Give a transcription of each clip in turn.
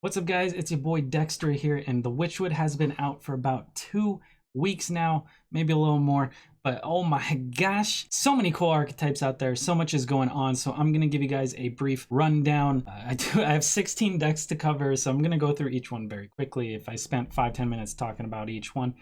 What's up, guys? It's your boy Dekkster here, and the Witchwood has been out for about 2 weeks now, maybe a little more. But oh my gosh, so many cool archetypes out there, so much is going on. So I'm gonna give you guys a brief rundown. I have 16 decks to cover, so I'm gonna go through each one very quickly. If I spent 5-10 minutes talking about each one,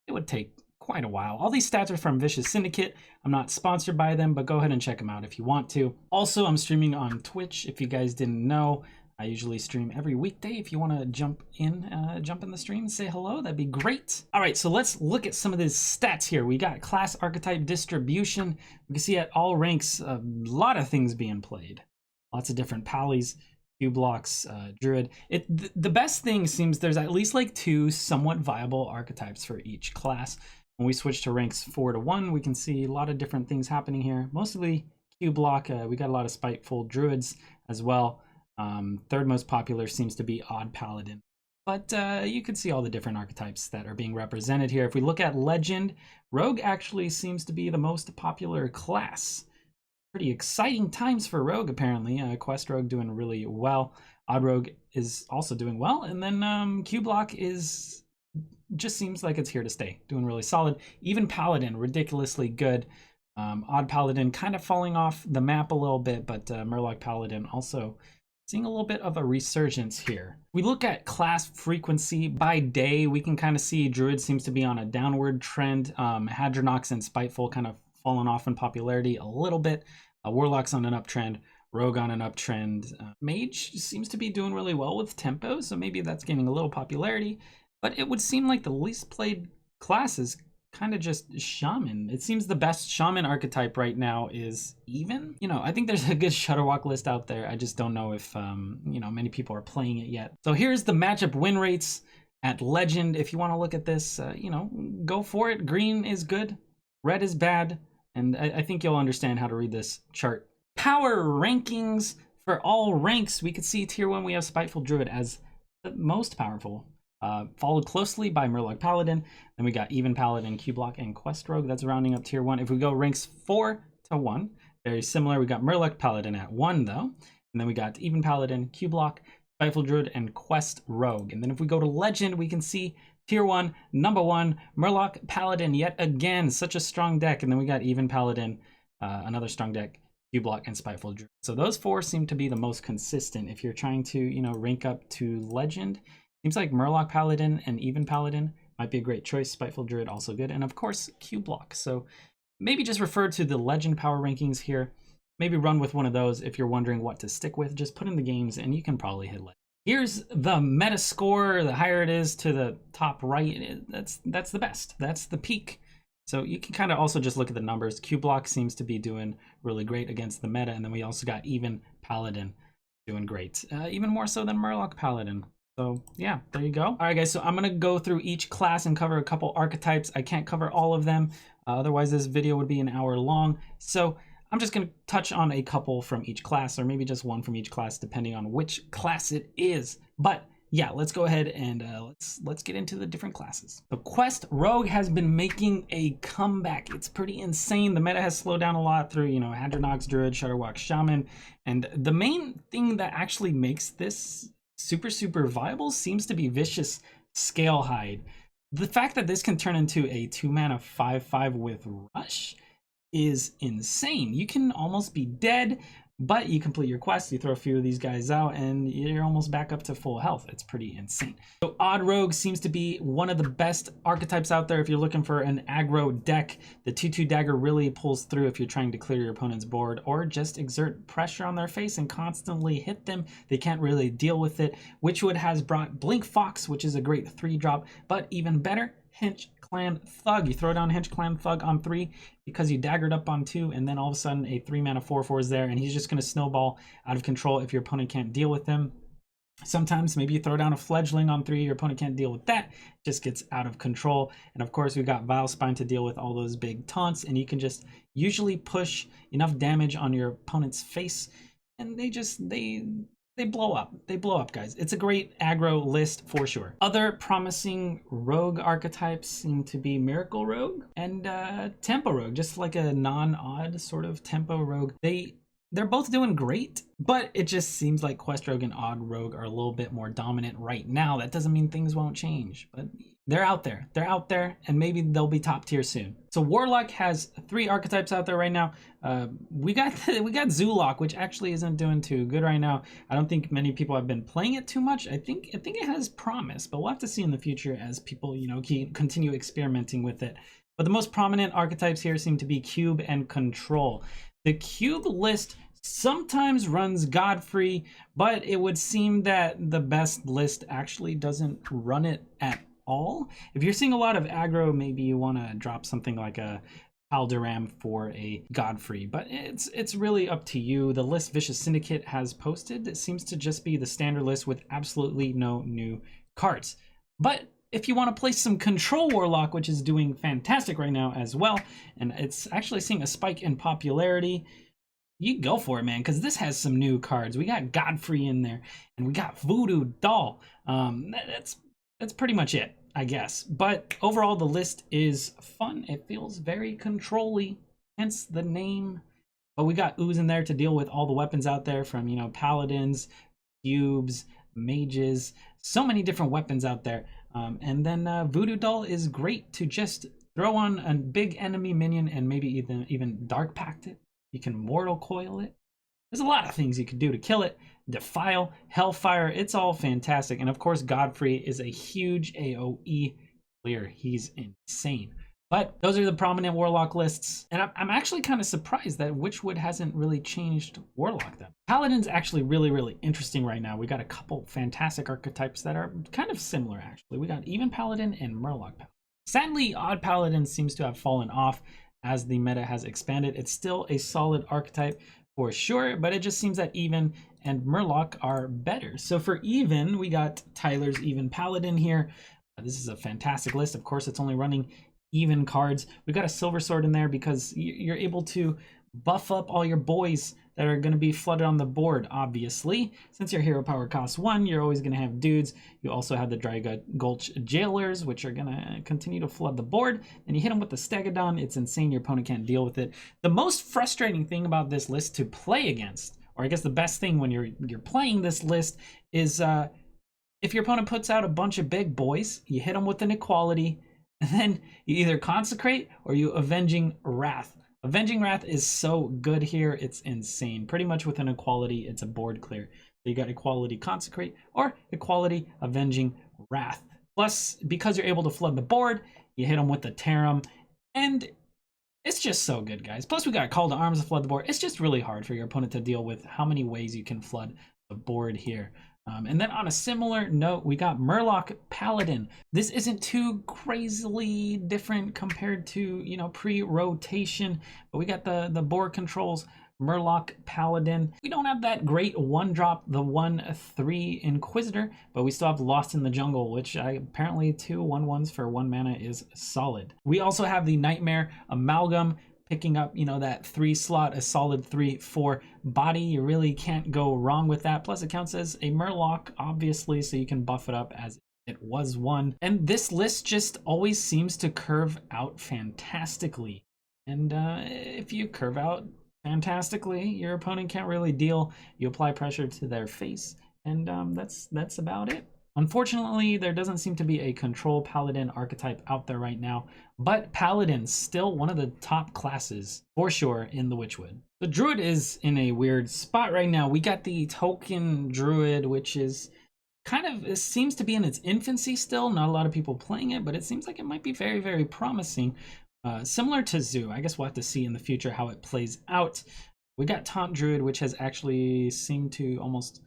it would take quite a while. All these stats are from Vicious Syndicate. I'm not sponsored by them, but go ahead and check them out if you want to. Also, I'm streaming on Twitch, if you guys didn't know. I usually stream every weekday. If you want to jump in the stream and say hello, that'd be great. All right, so let's look at some of these stats here. We got class archetype distribution. We can see at all ranks a lot of things being played. Lots of different pallies, few blocks, druid. The best thing seems there's at least like 2 somewhat viable archetypes for each class. When we switch to ranks 4 to 1, we can see a lot of different things happening here. Mostly Q block. We got a lot of Spiteful Druids as well. Third most popular seems to be Odd Paladin. But you can see all the different archetypes that are being represented here. If we look at Legend, Rogue actually seems to be the most popular class. Pretty exciting times for Rogue, apparently. Quest Rogue doing really well. Odd Rogue is also doing well. And then Q Block just seems like it's here to stay. Doing really solid. Even Paladin, ridiculously good. Odd Paladin kind of falling off the map a little bit, but Murloc Paladin also seeing a little bit of a resurgence here. We look at class frequency by day. We can kind of see Druid seems to be on a downward trend. Hadronox and Spiteful kind of fallen off in popularity a little bit. Warlock's on an uptrend. Rogue on an uptrend. Mage seems to be doing really well with tempo, so maybe that's gaining a little popularity. But it would seem like the least played class is kind of just Shaman. It seems the best Shaman archetype right now is even. I think there's a good Shutterwalk list out there. I just don't know if, many people are playing it yet. So here's the matchup win rates at Legend. If you want to look at this, go for it. Green is good, red is bad, and I think you'll understand how to read this chart. Power rankings for all ranks. We could see tier 1, we have Spiteful Druid as the most powerful. Followed closely by Murloc Paladin. Then we got Even Paladin, Q Block, and Quest Rogue. That's rounding up tier 1. If we go ranks 4 to 1, very similar. We got Murloc Paladin at 1 though. And then we got Even Paladin, Q Block, Spiteful Druid, and Quest Rogue. And then if we go to Legend, we can see tier 1, number 1, Murloc Paladin yet again. Such a strong deck. And then we got Even Paladin, another strong deck, Q Block, and Spiteful Druid. So those 4 seem to be the most consistent. If you're trying to, rank up to Legend, seems like Murloc Paladin and Even Paladin might be a great choice. Spiteful Druid also good. And of course, Q Block. So maybe just refer to the Legend power rankings here. Maybe run with one of those if you're wondering what to stick with. Just put in the games and you can probably hit Legend. Here's the meta score. The higher it is to the top right, that's the best. That's the peak. So you can kind of also just look at the numbers. Q Block seems to be doing really great against the meta. And then we also got Even Paladin doing great. Even more so than Murloc Paladin. So yeah, there you go. All right, guys, so I'm gonna go through each class and cover a couple archetypes. I can't cover all of them. Otherwise this video would be an hour long. So I'm just gonna touch on a couple from each class, or maybe just one from each class, depending on which class it is. But yeah, let's go ahead and let's get into the different classes. The Quest Rogue has been making a comeback. It's pretty insane. The meta has slowed down a lot through, Hadronox, Druid, Shutterwalk, Shaman. And the main thing that actually makes this super viable seems to be Vicious Scalehide. The fact that this can turn into a 2-mana 5/5 with Rush is insane. You can almost be dead, but you complete your quest, you throw a few of these guys out, and you're almost back up to full health. It's pretty insane. So Odd Rogue seems to be one of the best archetypes out there if you're looking for an aggro deck. The 2/2 dagger really pulls through if you're trying to clear your opponent's board or just exert pressure on their face and constantly hit them. They can't really deal with it. Witchwood has brought Blink Fox, which is a great 3-drop, but even better, Hench Clan Thug. You throw down Hench Clan Thug on 3 because you daggered up on 2, and then all of a sudden a 3-mana 4/4 is there, and he's just going to snowball out of control if your opponent can't deal with him. Sometimes maybe you throw down a Fledgling on 3, your opponent can't deal with that, just gets out of control. And of course we've got Vile Spine to deal with all those big taunts, and you can just usually push enough damage on your opponent's face, and they blow up. They blow up, guys. It's a great aggro list for sure. Other promising rogue archetypes seem to be Miracle Rogue and Tempo Rogue, just like a non-odd sort of Tempo Rogue. They they're both doing great, but it just seems like Quest Rogue and Odd Rogue are a little bit more dominant right now. That doesn't mean things won't change, but they're out there. They're out there, and maybe they'll be top tier soon. So Warlock has 3 archetypes out there right now. We got Zulock, which actually isn't doing too good right now. I don't think many people have been playing it too much. I think it has promise, but we'll have to see in the future as people, you know, continue experimenting with it. But the most prominent archetypes here seem to be Cube and Control. The Cube list sometimes runs Godfrey, but it would seem that the best list actually doesn't run it at all. If you're seeing a lot of aggro, maybe you want to drop something like a Haldoram for a Godfrey, but it's really up to you. The list Vicious Syndicate has posted, it seems to just be the standard list with absolutely no new cards. But if you want to play some Control Warlock, which is doing fantastic right now as well, and it's actually seeing a spike in popularity, you go for it, man, because this has some new cards. We got Godfrey in there, and we got Voodoo Doll. That's pretty much it, I guess. But overall, the list is fun. It feels very control-y, hence the name. But we got Ooze in there to deal with all the weapons out there from, you know, Paladins, Cubes, Mages, so many different weapons out there. And then Voodoo Doll is great to just throw on a big enemy minion and maybe even Dark Pact it. You can Mortal Coil it. There's a lot of things you could do to kill it. Defile, Hellfire, it's all fantastic. And of course, Godfrey is a huge AoE clear. He's insane. But those are the prominent Warlock lists. And I'm actually kind of surprised that Witchwood hasn't really changed Warlock then. Paladin's actually really interesting right now. We got a couple fantastic archetypes that are kind of similar, actually. We got Even Paladin and Murloc Paladin. Sadly, Odd Paladin seems to have fallen off as the meta has expanded. It's still a solid archetype for sure, but it just seems that Even and Murloc are better. So for Even, we got Tyler's Even Paladin here. This is a fantastic list. Of course, it's only running Even cards. We got a Silver Sword in there because you're able to buff up all your boys that are going to be flooded on the board, obviously. Since your hero power costs 1, you're always going to have dudes. You also have the Dry Gulch Jailers, which are going to continue to flood the board. And you hit them with the Stegodon. It's insane. Your opponent can't deal with it. The most frustrating thing about this list to play against, or I guess the best thing when you're playing this list, is if your opponent puts out a bunch of big boys, you hit them with an Equality, and then you either Consecrate or you Avenging Wrath. Avenging Wrath is so good here, it's insane. Pretty much with an Equality, it's a board clear. So you got Equality Consecrate or Equality Avenging Wrath. Plus, because you're able to flood the board, you hit them with the Tarim, and it's just so good, guys. Plus, we got Call to Arms to flood the board. It's just really hard for your opponent to deal with how many ways you can flood the board here. And then on a similar note, we got Murloc Paladin. This isn't too crazily different compared to, you know, pre-rotation, but we got the BoarControl's Murloc Paladin. We don't have that great 1-drop, the 1/3 Inquisitor, but we still have Lost in the Jungle, which apparently 2 1/1s for 1 mana is solid. We also have the Nightmare Amalgam, picking up, you know, that 3 slot, a solid 3/4 body. You really can't go wrong with that. Plus it counts as a Murloc, obviously, so you can buff it up as it was 1. And this list just always seems to curve out fantastically. And if you curve out fantastically, your opponent can't really deal. You apply pressure to their face, and that's about it. Unfortunately, there doesn't seem to be a Control Paladin archetype out there right now, but Paladin's still one of the top classes for sure in the Witchwood. The Druid is in a weird spot right now. We got the token Druid, which is kind of, it seems to be in its infancy still. Not a lot of people playing it, but it seems like it might be very promising. Similar to Zoo. I guess we'll have to see in the future how it plays out. We got Taunt Druid, which has actually seemed to almost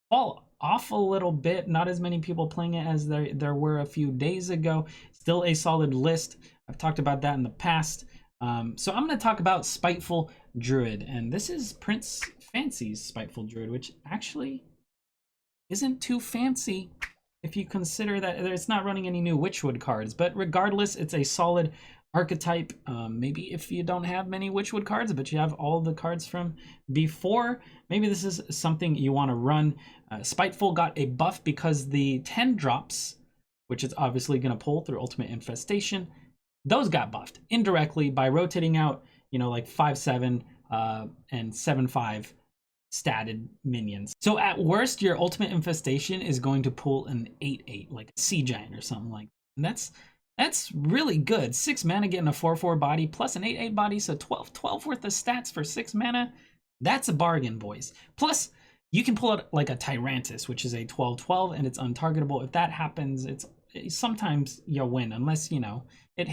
fall off a little bit. Not as many people playing it as there were a few days ago. Still a solid list. I've talked about that in the past. So I'm going to talk about Spiteful Druid, and this is Prince Fancy's Spiteful Druid, which actually isn't too fancy if you consider that it's not running any new Witchwood cards. But regardless, it's a solid archetype. Maybe if you don't have many Witchwood cards, but you have all the cards from before, maybe this is something you want to run. Spiteful got a buff because the 10 drops, which is obviously going to pull through Ultimate Infestation, those got buffed indirectly by rotating out, you know, like 5/7 and 7/5 statted minions. So at worst, your ultimate infestation is going to pull an 8/8, like a sea giant or something like that. And that's really good. 6 mana getting a 4/4 body plus an 8/8 body, so 12 worth of stats for 6 mana. That's a bargain, boys. Plus, you can pull out like a Tyrantus, which is a 12/12, and it's untargetable. If that happens, it's sometimes you'll win, unless, you know, it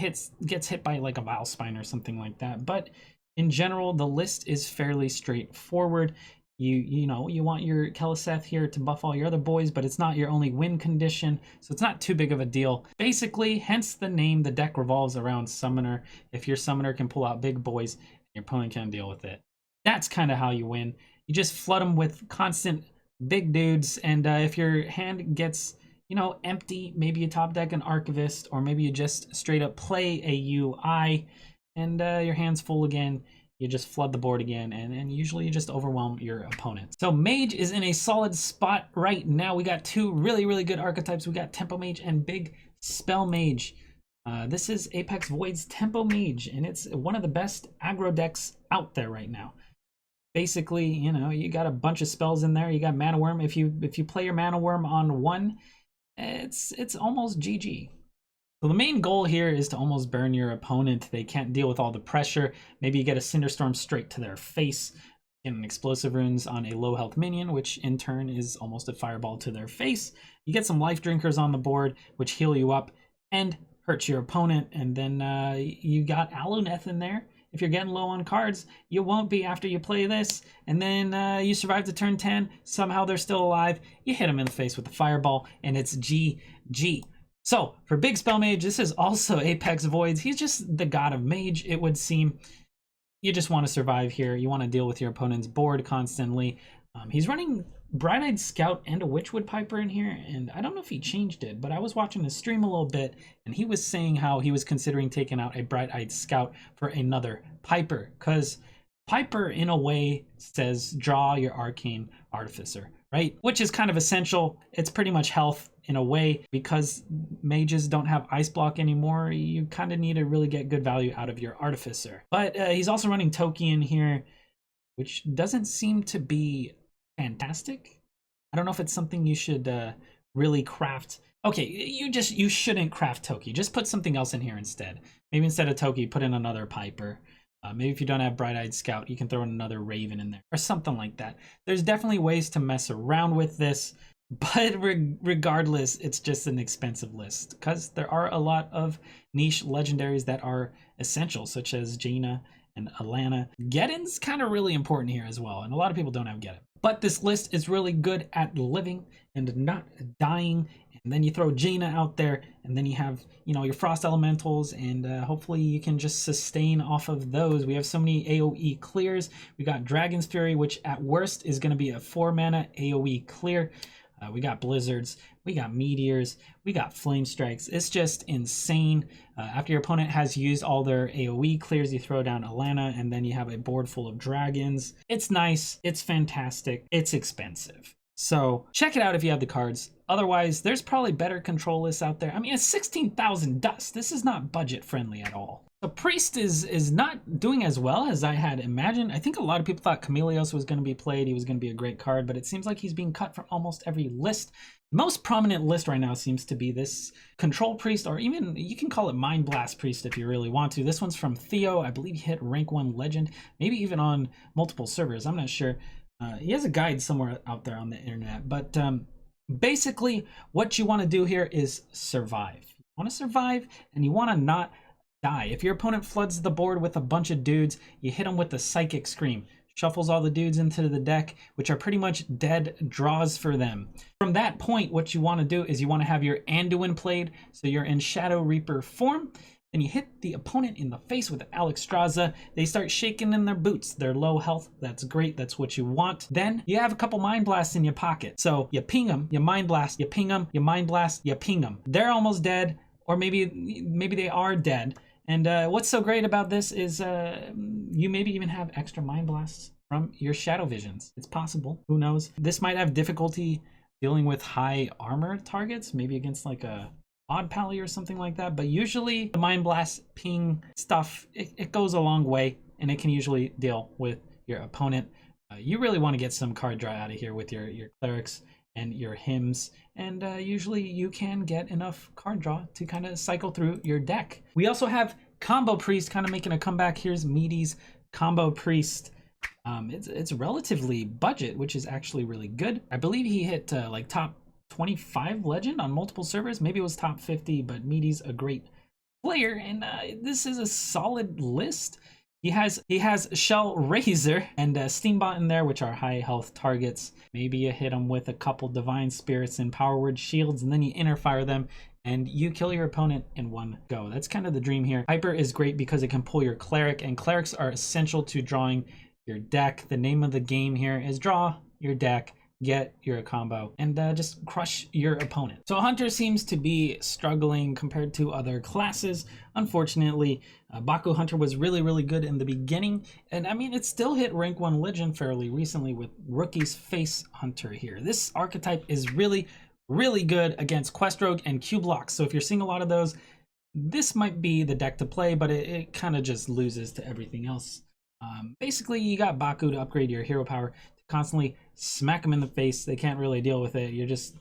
gets hit by like a Vilespine or something like that. But in general, the list is fairly straightforward. You know, you want your Keleseth here to buff all your other boys, but it's not your only win condition, so it's not too big of a deal. Basically, hence the name, the deck revolves around Summoner. If your Summoner can pull out big boys, your opponent can deal with it. That's kind of how you win. You just flood them with constant big dudes, and if your hand gets, you know, empty, maybe you top deck an Archivist, or maybe you just straight up play a UI, and your hand's full again. You just flood the board again, and usually you just overwhelm your opponent. So Mage is in a solid spot right now. We got 2 really good archetypes. We got Tempo Mage and Big Spell Mage. This is Apxvoid's Tempo Mage, and it's one of the best aggro decks out there right now. Basically, you know, you got a bunch of spells in there. You got Mana Worm. If you play your Mana Worm on 1, it's almost GG. So the main goal here is to almost burn your opponent. They can't deal with all the pressure. Maybe you get a Cinderstorm straight to their face, get an Explosive Runes on a low health minion, which in turn is almost a fireball to their face. You get some Life Drinkers on the board, which heal you up and hurt your opponent. And then you got Aluneth in there. If you're getting low on cards, you won't be after you play this. And then you survive to turn 10. Somehow they're still alive. You hit them in the face with the fireball, and it's GG. So, for Big Spell Mage, this is also Apxvoid. He's just the god of Mage, it would seem. You just want to survive here. You want to deal with your opponent's board constantly. He's running Bright-Eyed Scout and a Witchwood Piper in here, and I don't know if he changed it, but I was watching his stream a little bit, and he was saying how he was considering taking out a Bright-Eyed Scout for another Piper, because Piper, in a way, says draw your Arcane Artificer, right? Which is kind of essential. It's pretty much health in a way, because mages don't have ice block anymore. You kind of need to really get good value out of your Artificer. But he's also running Toki in here, which doesn't seem to be fantastic. I don't know if it's something you should really craft. Okay, you shouldn't craft Toki. Just put something else in here instead. Maybe instead of Toki, put in another Piper. Maybe if you don't have Bright-Eyed Scout, you can throw in another Raven in there or something like that. There's definitely ways to mess around with this, but regardless, it's just an expensive list because there are a lot of niche legendaries that are essential, such as Jaina and Alana. Geddon's kind of really important here as well, and a lot of people don't have Geddon. But this list is really good at living and not dying. And then you throw Jaina out there, and then you have, you know, your Frost Elementals, and hopefully you can just sustain off of those. We have so many AoE clears. We got Dragon's Fury, which at worst is going to be a 4-mana AoE clear. We got Blizzards, we got Meteors, we got Flame Strikes. It's just insane. After your opponent has used all their AoE clears, you throw down Alana, and then you have a board full of dragons. It's nice, it's fantastic, it's expensive. So check it out if you have the cards. Otherwise, there's probably better control lists out there. I mean, it's 16,000 dust. This is not budget friendly at all. The Priest is not doing as well as I had imagined. I think a lot of people thought Chameleos was going to be played. He was going to be a great card, but it seems like he's being cut from almost every list. The most prominent list right now seems to be this Control Priest, or even you can call it Mind Blast Priest if you really want to. This one's from Theo. I believe he hit rank 1 legend, maybe even on multiple servers. I'm not sure. He has a guide somewhere out there on the internet, but basically what you want to do here is survive. You want to survive, and you want to not die. If your opponent floods the board with a bunch of dudes, you hit them with the Psychic Scream. Shuffles all the dudes into the deck, which are pretty much dead draws for them. From that point, what you want to do is you want to have your Anduin played, so you're in Shadow Reaper form. Then you hit the opponent in the face with an Alexstrasza. They start shaking in their boots. They're low health. That's great. That's what you want. Then you have a couple Mind Blasts in your pocket. So you ping them, you Mind Blast, you ping them, you Mind Blast, you ping them. They're almost dead, or maybe they are dead. And what's so great about this is you maybe even have extra Mind Blasts from your Shadow Visions. It's possible. Who knows? This might have difficulty dealing with high armor targets, maybe against like a Odd Pally or something like that, but usually the Mind Blast ping stuff, it goes a long way, and it can usually deal with your opponent. You really want to get some card draw out of here with your clerics and your hymns, and usually you can get enough card draw to kind of cycle through your deck. We also have Combo Priest kind of making a comeback. Here's Meaty's Combo Priest. It's relatively budget, which is actually really good. I believe he hit like top 25 legend on multiple servers. Maybe it was top 50, but Meaty's a great player, and this is a solid list. He has Shell Razor and Steambot in there, which are high health targets. Maybe you hit them with a couple Divine Spirits and Power Word Shields, and then you inner fire them, and you kill your opponent in one go. That's kind of the dream here. Hyper is great because it can pull your Cleric, and Clerics are essential to drawing your deck. The name of the game here is draw your deck, get your combo, and just crush your opponent. So Hunter seems to be struggling compared to other classes. Unfortunately, Baku Hunter was really good in the beginning, and I mean, it still hit rank 1 legend fairly recently with Rookie's Face Hunter here. This archetype is really good against Quest Rogue and Q blocks. So if you're seeing a lot of those, this might be the deck to play, but it kind of just loses to everything else. Basically, you got Baku to upgrade your hero power, to constantly smack them in the face. They can't really deal with it. You're just,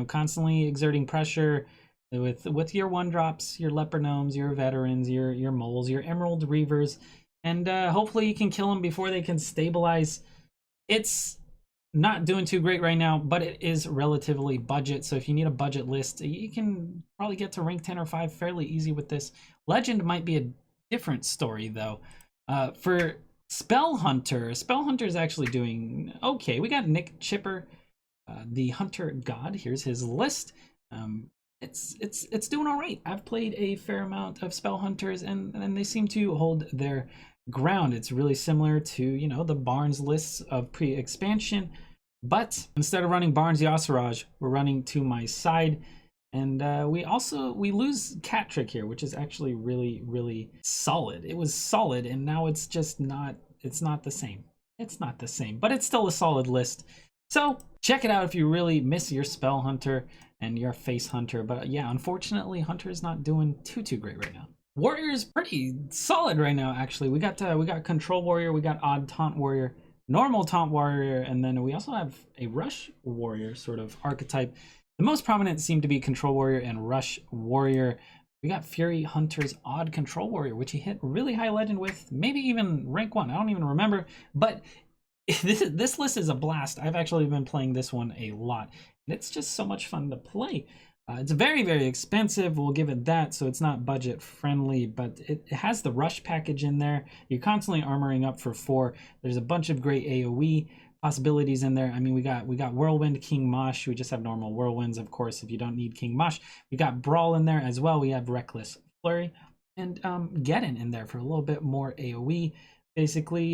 constantly exerting pressure with your 1-drops, your Leper Gnomes, your Veterans, your Moles, your Emerald Reavers, and hopefully you can kill them before they can stabilize. It's not doing too great right now, but it is relatively budget. So if you need a budget list, you can probably get to rank 10 or 5 fairly easy with this. Legend might be a different story though. For Spell Hunter is actually doing okay. We got Nick Chipper, the Hunter God. Here's his list. It's doing all right. I've played a fair amount of Spell Hunters, and they seem to hold their ground. It's really similar to the Barnes lists of pre-expansion, but instead of running Barnes Yasiraj, we're running To My Side. And we lose Cat Trick here, which is actually really solid. It was solid, and now it's just not. It's not the same. It's not the same, but it's still a solid list. So check it out if you really miss your Spell Hunter and your Face Hunter. But yeah, unfortunately, Hunter is not doing too great right now. Warrior is pretty solid right now. Actually, we got Control Warrior, we got Odd Taunt Warrior, Normal Taunt Warrior, and then we also have a Rush Warrior sort of archetype. The most prominent seem to be Control Warrior and Rush Warrior. We got Fury Hunter's Odd Control Warrior, which he hit really high legend with, maybe even rank 1. I don't even remember, but this list is a blast. I've actually been playing this one a lot, and it's just so much fun to play. It's very expensive, we'll give it that, so it's not budget friendly, but it has the Rush package in there. You're constantly armoring up for 4. There's a bunch of great AoE possibilities in there. I mean, we got Whirlwind, King Mosh. We just have normal Whirlwinds, of course, if you don't need King Mosh. We got Brawl in there as well. We have Reckless Flurry, and Geddon in there for a little bit more AoE. Basically,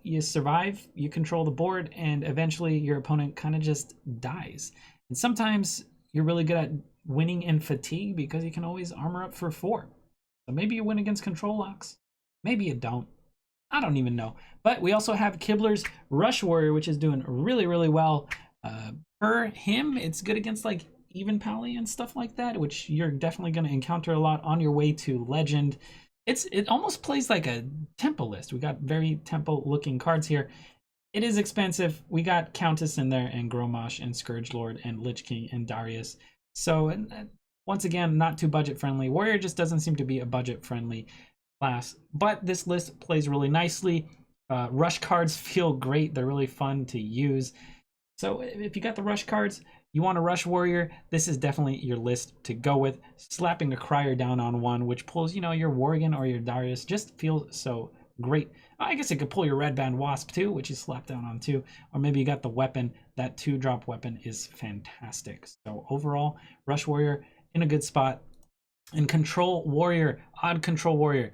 you survive, you control the board, and eventually your opponent kind of just dies. And sometimes you're really good at winning in fatigue because you can always armor up for 4. So maybe you win against control locks. Maybe you don't. I don't even know. But we also have Keibler's Rush Warrior, which is doing really well. Per him, it's good against like even Pally and stuff like that, which you're definitely going to encounter a lot on your way to Legend. It almost plays like a tempo list. We got very tempo looking cards here. It is expensive. We got Countess in there, and Gromosh and Scourge Lord and Lich King and Darius. So once again, not too budget friendly. Warrior just doesn't seem to be a budget friendly class, but this list plays really nicely. Rush cards feel great. They're really fun to use. So if you got the Rush cards, you want a Rush Warrior, this is definitely your list to go with. Slapping a Crier down on one, which pulls, your Worgen or your Darius, just feels so great. I guess it could pull your Red Band Wasp too, which you slap down on too. Or maybe you got the weapon. That 2-drop weapon is fantastic. So overall, Rush Warrior in a good spot. And Control Warrior, Odd Control Warrior,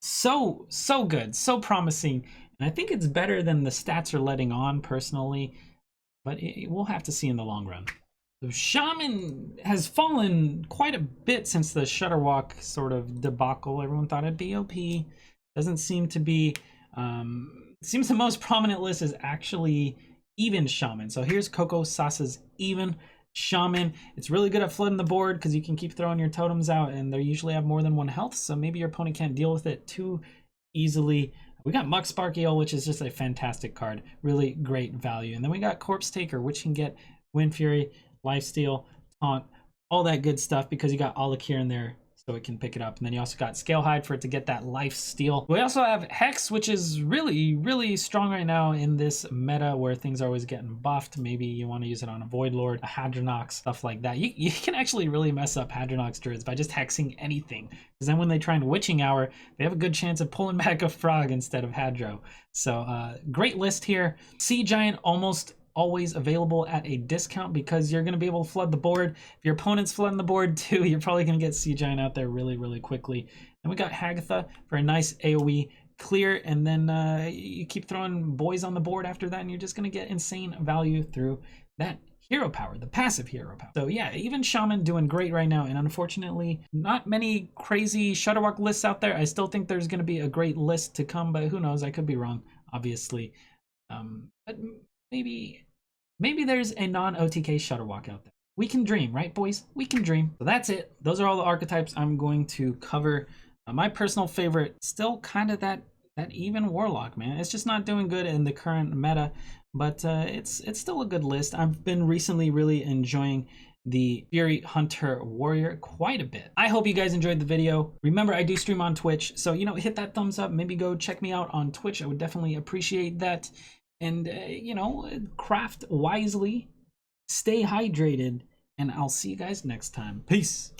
so good, so promising. And I think it's better than the stats are letting on personally, but we'll have to see in the long run. So Shaman has fallen quite a bit since the Shutterwalk sort of debacle. Everyone thought it'd be OP. Doesn't seem to be. Seems the most prominent list is actually Even Shaman. So here's Coco Sasa's Even Shaman. It's really good at flooding the board because you can keep throwing your totems out, and they usually have more than 1 health, so maybe your opponent can't deal with it too easily. We got Muck Sparkiel, which is just a fantastic card. Really great value. And then we got Corpse Taker, which can get Wind Fury, Lifesteal, Taunt, all that good stuff because you got Alakir in there so it can pick it up. And then you also got Scale Hide for it to get that life steal. We also have Hex, which is really strong right now in this meta where things are always getting buffed. Maybe you want to use it on a Void Lord, a Hadronox, stuff like that. You can actually really mess up Hadronox Druids by just hexing anything. Because then when they try and Witching Hour, they have a good chance of pulling back a Frog instead of Hadro. So great list here. Sea Giant almost always available at a discount because you're going to be able to flood the board. If your opponent's flooding the board too, you're probably going to get Sea Giant out there really quickly. And we got Hagatha for a nice AoE clear, and then you keep throwing boys on the board after that, and you're just going to get insane value through that hero power, the passive hero power. So yeah, even Shaman doing great right now, and unfortunately not many crazy Shutterwalk lists out there. I still think there's going to be a great list to come, but who knows, I could be wrong, obviously. But maybe there's a non-OTK Shutterwalk out there. We can dream, right, boys? We can dream. So that's it. Those are all the archetypes I'm going to cover. My personal favorite, still kind of that even Warlock, man. It's just not doing good in the current meta, but it's still a good list. I've been recently really enjoying the Fury Hunter Warrior quite a bit. I hope you guys enjoyed the video. Remember, I do stream on Twitch, so hit that thumbs up. Maybe go check me out on Twitch. I would definitely appreciate that. And craft wisely, stay hydrated, and I'll see you guys next time. Peace.